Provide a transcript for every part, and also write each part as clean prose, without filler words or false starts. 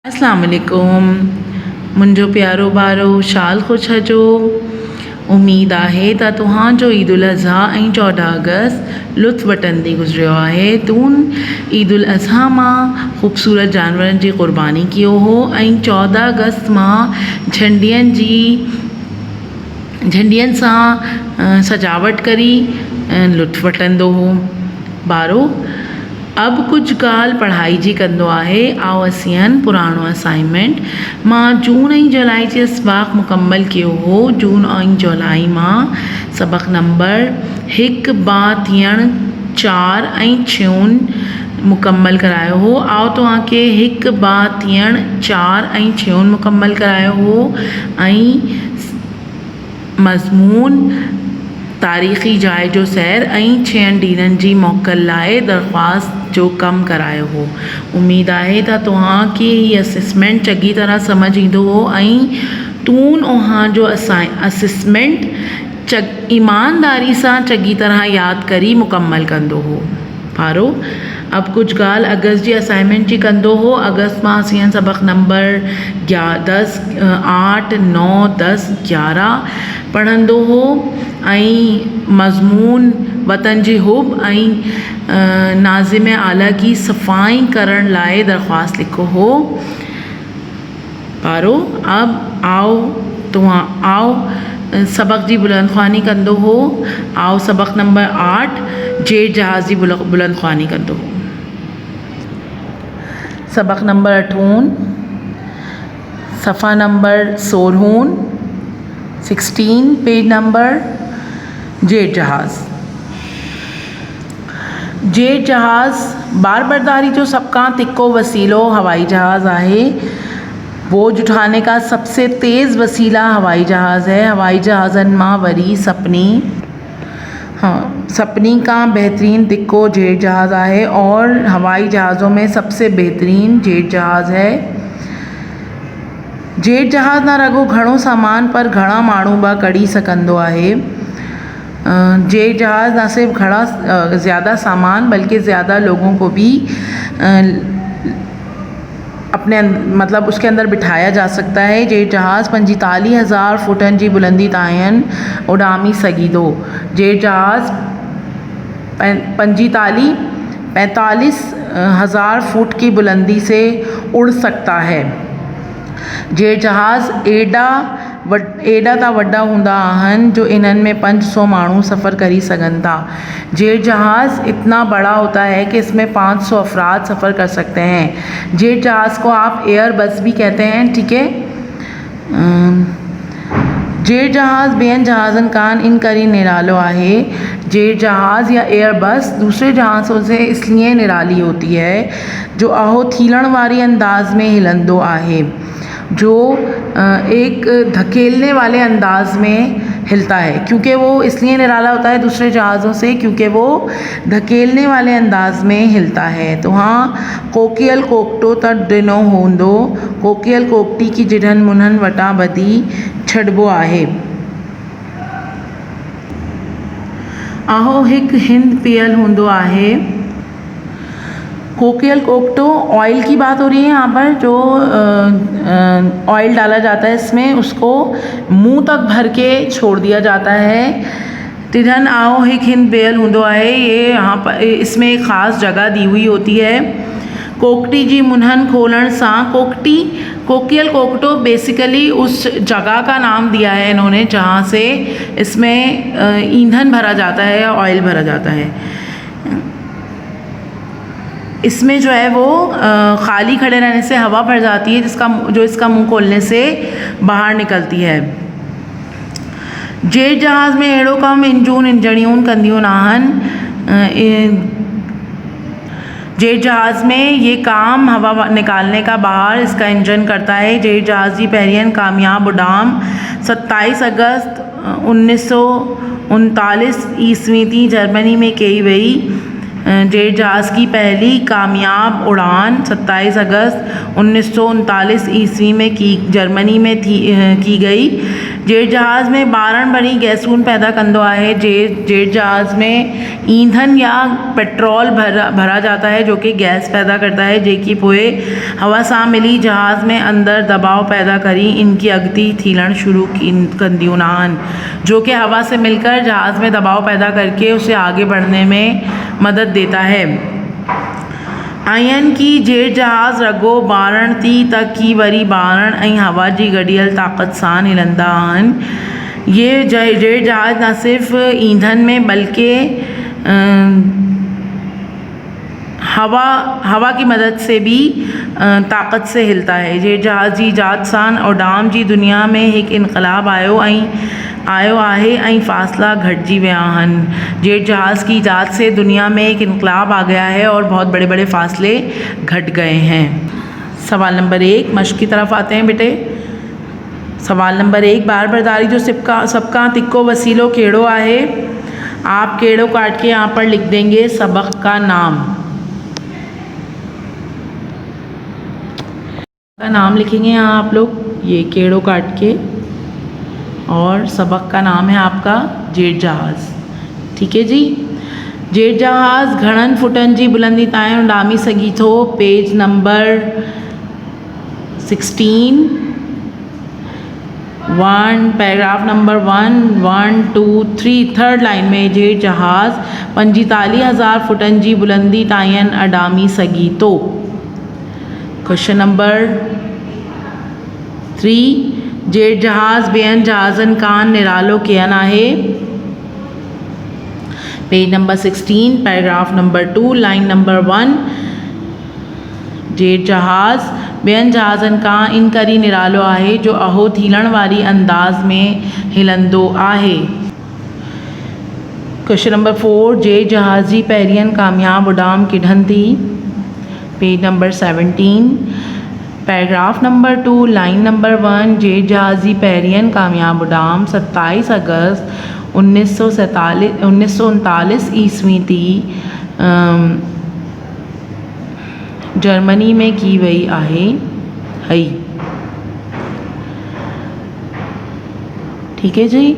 अस्सलाम वालेकुम मुंहिंजो प्यारो ॿारो शाल ख़ुशि हजो। उमेद आहे त तव्हांजो ईद उल अज़हा ऐं 14 अगस्त लुत्फ़ वठंदे गुज़रियो आहे। तूं ईद उल अज़हा मां ख़ूबसूरत जानवरनि जी क़ुर्बानी कयो हो ऐं 14 अगस्त मां झंडियनि सां सजावट करी लुत्फ़ वठंदो हो। ॿारो अब कुझु ॻाल्हि पढ़ाई जी कंदो आहे। आओ असीं पुराणो असाइनमेंट मां जून ऐं जुलाई जे सबक़ मुकम्मल कयो हो। जून ऐं जुलाई मां सबक़ नंबर 1 ॿ थियण 4 ऐं 6 मुकम्मल करायो हो। आओ तव्हांखे 1 ॿ थियण 4 ऐं 6 मुकम्मल करायो हो ऐं मज़मून तारीख़ी जाइ जो सैर ऐं 6 ॾींहंनि जी मोकल लाइ दरख़्वास्त जो कमु करायो हो। उमेद आहे त तव्हांखे हीअ असेसमेंट चङी तरह समझ ईंदो हो ऐं तूं उहां जो असेसमेंट ईमानदारी सां चङी तरह यादि करी मुकम्मल कंदो हो। ॿारो अब कुझु ॻाल्हि अगस्त जी असाइनमेंट जी कंदो हो। अगस्त मां असीं सबक़ नंबर 10 8 9 10 11 पढ़ंदो हो ऐं मज़मून वतन जी हुब ऐं नाज़िम आला की सफ़ाई करण लाइ दरख़्वास्त लिखो हो। ॿारो अब आओ सबक़ जी बुलंदख़्वानी कंदो हो। आओ सबक़ नंबर 8 जेट जहाज़ जी बुलंदख़्वानी कंदो हो। सबक़ नंबर 8 सफ़ा नंबर 16 पेज नंबर जेट जहाज़ बार बरदारी जो सबका तिक्को वसीलो हवाई जहाज़ है। बोझ उठाने का सबसे तेज़ वसीला हवाई जहाज़ है। हवाई जहाज़न मां वरी सपनी का बेहतरीन तिक्को जेट जहाज़ है और हवाई जहाज़ों में सबसे बेहतरीन जेट जहाज़ है। जेट जहाज़ न रगो घणो सामान पर घणा माण्हू बि कढी सकंदो आहे। जेट जहाज़ न सिर्फ ज़्यादा सामान बल्कि ज़्यादा लोगों को भी उसके अंदर बिठाया जा सकता है। जेट जहाज़ 45,000 फुटन जी बुलंदी ताईं उॾामी सघिदो। जेट जहाज़ 45,000 फुट की बुलंदी से उड़ सकता है। जेट जहाज़ एॾा त वॾा हूंदा आहिनि जो इन्हनि में 500 माण्हू सफ़र करी सघनि था। जेट जहाज़ इतना बड़ा होता है कि इसमें 500 अफराद सफ़र कर सकते हैं। जेट जहाज़ को आप एयर बस भी कहते हैं। ठीक है। जेट जहाज़ ॿियनि जहाज़नि कान इन करी निरालो आहे। जेट जहाज़ या एयर बस दूसरे जहाज़ों से इसलिए निराली होती है जो अहो थीलण वारी अंदाज में हिलंदो आहे, जो एक धकेलने वाले अंदाज में हिलता है। क्योंकि वो इसलिए निराला होता है दूसरे जहाज़ों से क्योंकि वो धकेलने वाले अंदाज में हिलता है। तो हाँ कोकियल कोकटो त ॾिनो हूंदो, कोकियल कोकटी की जिढ़न मुन्हन वटां ॿधी छॾिबो आहे। आहो हिकु हिंद पियल हूंदो आहे। कोकियल कोकटो ऑयल की बात हो रही है यहाँ पर। जो ऑयल डाला जाता है इसमें, उसको मुंह तक भर के छोड़ दिया जाता है। तिढ़न आओ हिकु हिंद पियल हूंदो आहे। ये यहाँ पर इसमें एक ख़ास जगह दी हुई होती है। कोकटी जी मुन्हन खोलण सां कोकियल कोकटो बेसिकली उस जगह का नाम दिया है इन्होंने जहाँ से इसमें ईंधन भरा जाता है या ऑयल भरा जाता है। इसमें जो है वो खाली खड़े रहने से हवा भर जाती है जो इसका मुंह खोलने से बाहर निकलती है। जेट जहाज़ में अहिड़ो कम इंजणियूं कंदियूं न आहिनि। जेट जहाज़ में ये काम हवा निकालने का बाहर इसका इंजन करता है। जेट जहाज़ की पहली कामयाब उड़ान 27 अगस्त 1939 ईस्वी थी जर्मनी में कई वई। जेट जहाज़ की पहली कामयाब उड़ान 27 अगस्त 1939 ईस्वी में जर्मनी में की गई। जेट जहाज़ में ॿारनि भरी गैसूं पैदा कंदो आहे। जेट जहाज़ में ईंधन या पेट्रोल भरा जाता है जो कि गैस पैदा करता है, जेकी पोइ हवा सां मिली जहाज़ में अंदर दबाव पैदा करी इनकी अॻिती थीलण शुरू कंदियूं आहिनि, जो कि हवा से मिलकर जहाज़ में दबाव पैदा करके उसे आगे बढ़ने में मदद देता है। आयन की जेट जहाज़ रगो ॿारण थी त की वरी ॿारण ऐं हवा जी गॾियल ताक़त सां हिलंदा आहिनि। ये जेट जहाज़ न सिर्फ ईंधन में बल्कि हवा की मदद से भी ताक़त से हिलता है। जेट जहाज़ जी ईजाद सां उॾाम जी दुनिया में एक इनकलाब आयो आहे ऐं फ़ासला घटिजी विया आहिनि। जेट जहाज़ की ईजाद से दुनिया में एक इनकलाब आ गया है और बहुत बड़े बड़े फ़ासले घट गए हैं। सवाल नंबर 1 मश्क की तरफ आते हैं बेटे। सवाल नंबर 1 बार बरदारी जो सबका तिक्को वसीलो कहिड़ो आहे। आप कहिड़ो काट के यहाँ पर लिख देंगे सबक का नाम। का नाम लिखेंगे यहाँ आप लोग, ये केड़ो काट के, और सबक का नाम है आपका जेट जहाज़। ठीक है जी। जेट जहाज़ घणनि फुटनि जी बुलंदी ताईं उॾामी सघी थो। Page number 16 paragraph number 1 1 2 3 third line में जेट जहाज़ 45,000 फुटनि जी बुलंदी ताईं उॾामी सघी थो। क्वेश्चन नंबर 3 जेट जहाज़ ॿियनि जहाज़नि खां निरालो कीअं आहे। Page number 16 paragraph number 2 line number 1 jet जहाज़ ॿियनि जहाज़नि खां इन करे निरालो आहे जो अहो थीलण वारी अंदाज़ में हिलंदो आहे। क्वेश्चन नंबर 4 जेट जहाज़ जी पहिरियन कामयाब उॾाम किॾनि थी। Page number 17 paragraph number 2 line number 1 jet जहाज़ जी पहिरियन कामयाब उॾाम 27 अगस्त 1939 ईस्वी थी जर्मनी में की वई आहे। ठीक है जी।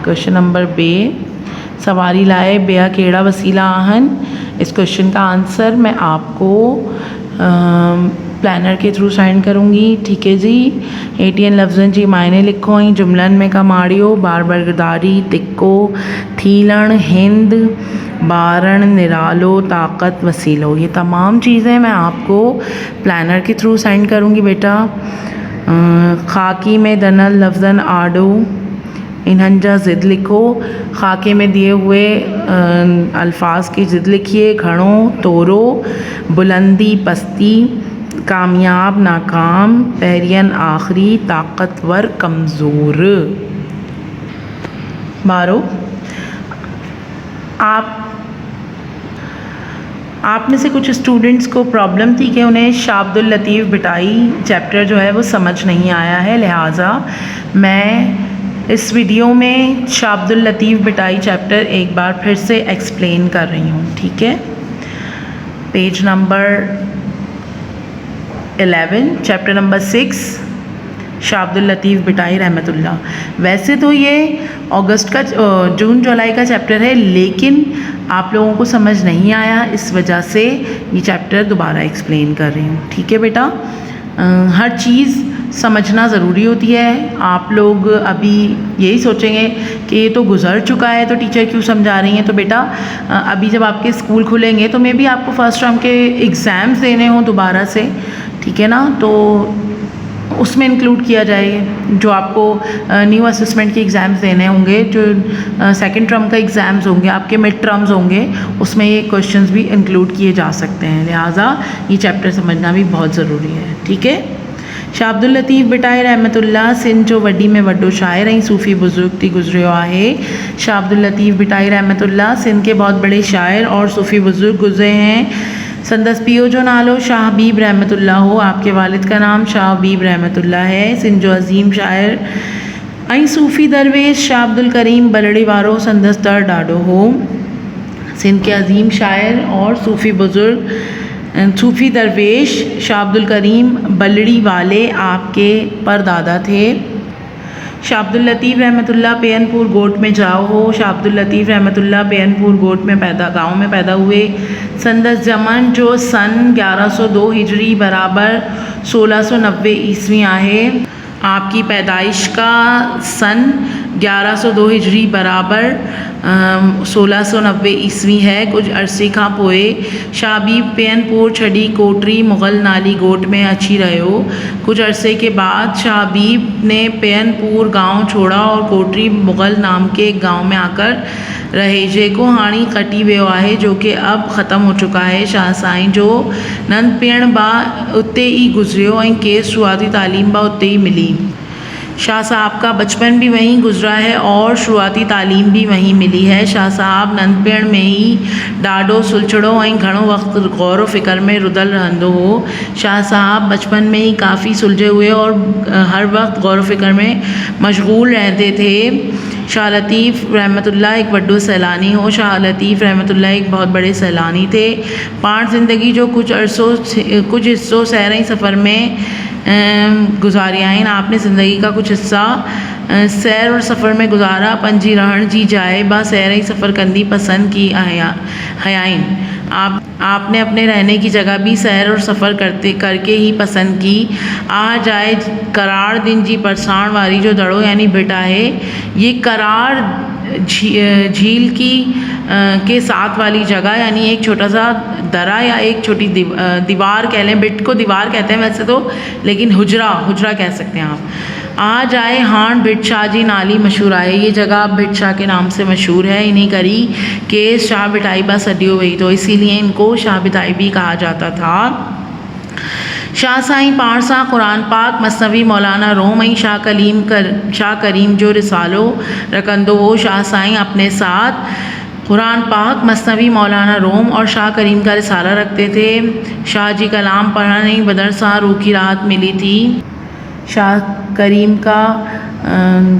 क्वेश्चन नंबर 2 सवारी लाए ॿिया कहिड़ा वसीला आहिनि। इस क्वेश्चन का आंसर मैं आपको प्लानर के थ्रू साइन करूँगी। ठीक है जी। 18 लफ्ज़नि जी मायने लिखो ऐं जुमलन में कम आणियो। बार बरदारी, तिक्को, थीलण, हिंद, ॿारण, निरालो, ताक़त, वसीलो, ये तमाम चीज़ें मैं आपको प्लानर के थ्रू साइन करूँगी बेटा। खाकी में दनल लफ्ज़न आडो, इन्हनि जा ज़िद लिखो। खाके में दिए हुए अल्फाज की ज़िद लिखिए। घणो, तोरो, बुलंदी, पस्ती, कामयाब, नाकाम, पहिरियन, आखिरी, ताकतवर, कमज़ोर। बारो आप में से कुछ स्टूडेंट्स को प्रॉब्लम थी कि उन्हें शाह अब्दुल लतीफ़ भिटाई चैप्टर जो है वो समझ नहीं आया है, लिहाजा मैं इस वीडियो में शाह अब्दुल लतीफ़ भिटाई चैप्टर एक बार फिर से एक्सप्लेन कर रही हूँ। ठीक है। Page number 11 chapter number 6 Shah Abdul Latif Bhittai रहमतुल्लाह। वैसे तो ये अगस्त का जून जुलाई का चैप्टर है, लेकिन आप लोगों को समझ नहीं आया, इस वजह से ये चैप्टर दोबारा एक्सप्लेन कर रही हूँ। ठीक है बेटा। हर चीज़ समझना ज़रूरी होती है। आप लोग अभी यही सोचेंगे कि ये तो गुज़र चुका है तो टीचर क्यों समझा रही हैं। तो बेटा अभी जब आपके स्कूल खुलेंगे तो मे भी आपको फर्स्ट टर्म के एग्ज़ाम्स देने हों दोबारा से, ठीक है ना, तो उसमें इंक्लूड किया जाएगा। जो आपको न्यू असेसमेंट के एग्ज़ाम्स देने होंगे, जो सेकंड टर्म का एग्ज़ाम्स होंगे, आपके मिड टर्म्स होंगे, उसमें ये क्वेश्चंस भी इंक्लूड किए जा सकते हैं। लिहाजा ये चैप्टर समझना भी बहुत ज़रूरी है। ठीक है। शाह अब्दुल लतीफ़ भिटाई रहमतुल्लाह सिंध जो वॾी में वॾो शाइर ऐं सूफ़ी बुज़ुर्ग थी गुज़रियो आहे। शाह अब्दुल लतीफ़ भिटाई रहमतुल्लाह सिंध के बहुत बड़े शाइर और सूफ़ी बुज़ुर्ग गुज़रे हैं। संदस पीओ जो नालो शाह हबीब रहमतुल्लाह हो। आपके वालिद का नाम शाह हबीब रहमतुल्लाह है। सिंध जो अज़ीम शाइर ऐं सूफ़ी दरवेश शाह अब्दुल करीम बलड़ी वारो संदस दर ॾाढो हो। सिंध के अज़ीम शाइर और सूफ़ी बुज़ुर्ग सूफ़ी दरवेश शाह अब्दुल करीम बलड़ी वाले आपके परदादा थे। शाह अब्दुल लतीफ़ रहमतुल्लाह पेयनपुर गोट में जाओ हो। शाह अब्दुल लतीफ़ रहमतुल्लाह पेयनपुर गोट में गाँव में पैदा हुए। संदस जमन जो सन 1102 हिजरी बराबर 1690 ईस्वी आहे। आपकी पैदाइश का सन 1102 हिजरी बराबर 1690 ईस्वी है। कुछ अरसे खां पोइ शाबीब पेयनपुर छड़ी कोटरी मुग़ल नाली गोट में अची रहियो। कुछ अरसे के बाद शाबीब ने पेयनपुर गांव छोड़ा और कोटरी मुग़ल नाम के एक गांव में आकर रहे, जेको हाणे कटी वियो आहे, जो कि अब ख़त्म हो चुका है। शाह साईं जो नंढपिण बा उते ई गुज़रियो ऐं केस शुरुआती तालीम बा उते ही मिली। शाह साहब का बचपन भी वहीं गुजरा है और शुरुआती तालीम भी वहीं मिली है। शाह साहब नंढपिण में ही ॾाढो सुलझड़ो ऐं घणो वक़्तु गौर फ़िक्र में रुधल रहंदो हो। शाह साहब बचपन में ही काफ़ी सुलझे हुए और हर वक्त गौर फ़िक्र में मशगूल रहते थे। शाह लतीफ़ रहमतुल्लाह एक वड्डो सैलानी हो। शाह लतीफ़ रहमतुल्लाह एक बहुत बड़े सैलानी थे। पाण ज़िंदगी जो कुछ हिस्सों सैर सफ़र में गुज़ारिया आहिनि। आपने ज़िंदगी का कुछ हिस्सा सैर और सफ़र में गुज़ारा। पंहिंजी रहण जी जाइ बा सैर ही सफ़र कंदी पसंद की हयाइन। आपने अपने रहने की जगह भी सैर और सफ़र करके ही पसंद की। जाए करार दिन जी परसाण वारी जो दड़ो यानी भिट आहे। ये करार झील की के साथ वाली जगह यानी एक छोटा सा दरा या एक छोटी दीवार कह लें। भिट को दीवार कहते हैं वैसे तो, लेकिन हुजरा कह सकते हैं आप। जाए हाण भिट शाह जी नाली मशहूर आहे। ये जगह भिट शाह के नाम से मशहूर है। इन्हीं करी के शाह भिटाई बा सडियो वही, तो इसीलिए इनको शाह भिटाई भी कहा जाता था। शाह साईं पाण सां क़ुरान पाक, मसनवी, मौलाना रोम ऐं शाह करीम जो रिसालो रखंदो हो। शाह साईं अपने साथ कुरान पाक, मसनवी, मौलाना रोम और शाह करीम का रिसाला रखते थे। शाह जी कलाम पढ़ने ही बदन सा रूह की राहत मिली थी। शाह करीम का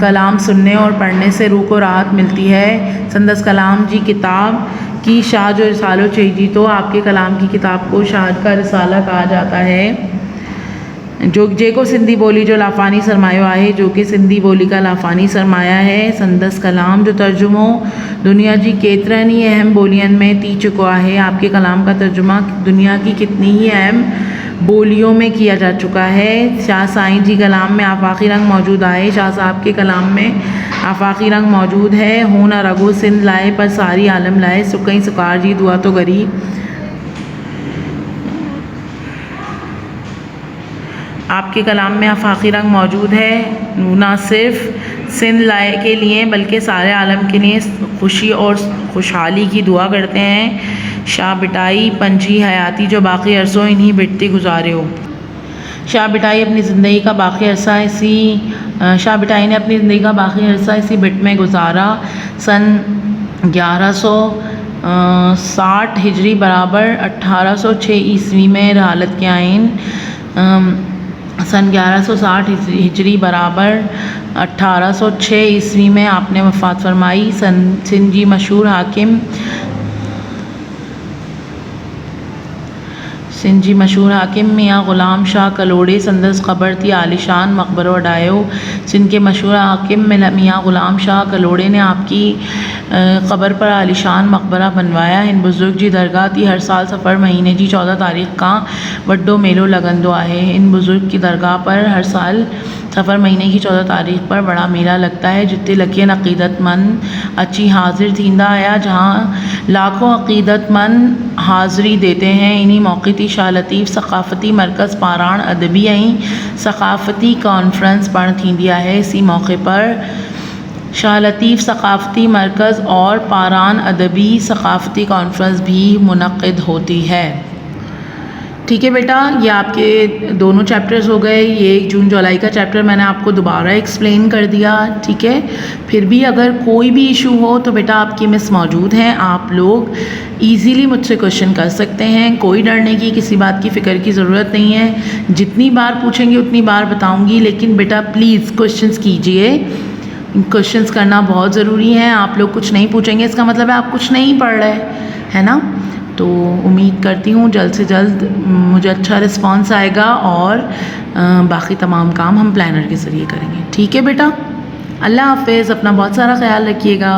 कलाम सुनने और पढ़ने से रूह को राहत मिलती है। संदस कलाम जी किताब की शाह जो रिसालो चाहिए, तो आपके कलाम की किताब को शाह का रिसाला कहा जाता है। जेको सिंधी ॿोली जो लाफ़ानी सरमायो आहे, जो कि सिंधी ॿोली का लाफ़ानी सरमाया है। संदस कलाम जो तर्जुमो दुनिया जी केतिरनि ही अहम ॿोलियुनि में थी चुको आहे। आपके कलाम का तर्जुमा दुनिया की कितनी ही अहम बोलियों में किया जा चुका है। शाह साईं जी कलाम में आफाकी रंग मौजूद आहे। शाह साहब के कलाम में आफाकी रंग मौजूद है। हू न रगो सिंध लाए पर सारी आलम लाए, सुकई सुकार जी दुआ तो करी। आपके कलाम में आफाकी रंग मौजूद है, ना सिर्फ सिंध लाए के लिए बल्कि सारे आलम के लिए खुशी और खुशहाली की दुआ करते हैं। शाह भिटाई पंजी हयाती जो बाकी अरसों इन्हीं भिटती गुजारे हो। शाह भिटाई ने अपनी ज़िंदगी का बाकी अरसा इसी भिट में गुजारा। सन 1160 हिजरी बराबर 1806 ईस्वी में रहालत के आइन। सन 1160 हिजरी बराबर 1806 ईस्वी में आपने वफ़ात फरमाई। सिंध जी मशहूर हाकिम मियाँ ग़ुलाम शाह कलोड़े संदस ख़बर थी आलिशान मकबरो अडायो। सिंध के मशहूर हाकिम मियाँ ग़ुलाम शाह कलोड़े ने आपकी क़बर पर आलिशान मकबरा बनवाया। इन बुज़ुर्ग जी दरगाह थी हर साल सफ़र महीने जी 14 तारीख़ का वड्डो मेलो लगंदो आहे। इन बुज़ुर्ग की दरगाह पर हर साल सफ़र महीने की 14 तारीख़ पर बड़ा मेला लगता है, जिते लखियन अक़ीदतमंद अची हाज़िर थींदा आया, जहाँ लाखों अक़ीदतमंद हाज़िरी देते हैं। इन्हीं मौक़े थी शाह लतीफ़ सक़ाफ़ती मरकज़ पाराण अदबी ऐं सक़ाफ़ती कॉन्फ्रेंस पण थींदी आहे। इसी मौक़े पर शाह लतीफ़ सक़ाफ़ती मरकज़ और पारान अदबी सक़ाफ़ती कॉन्फ्रेंस भी मुनक़िद होती है। ठीक है बेटा, ये आपके दोनों चैप्टर्स हो गए। ये जून जुलाई का चैप्टर मैंने आपको दोबारा एक्सप्लेन कर दिया। ठीक है, फिर भी अगर कोई भी इशू हो तो बेटा आपकी मिस मौजूद हैं, आप लोग इजीली मुझसे क्वेश्चन कर सकते हैं। कोई डरने की, किसी बात की फ़िक्र की ज़रूरत नहीं है। जितनी बार पूछेंगे उतनी बार बताऊँगी, लेकिन बेटा प्लीज़ क्वेश्चंस कीजिए। क्वेश्चंस करना बहुत ज़रूरी है। आप लोग कुछ नहीं पूछेंगे इसका मतलब है आप कुछ नहीं पढ़ रहे, है ना। तो उम्मीद करती हूँ जल्द से जल्द मुझे अच्छा रिस्पांस आएगा और बाकी तमाम काम हम प्लानर के ज़रिए करेंगे। ठीक है बेटा। अल्लाह हाफ़िज़, अपना बहुत सारा ख्याल रखिएगा।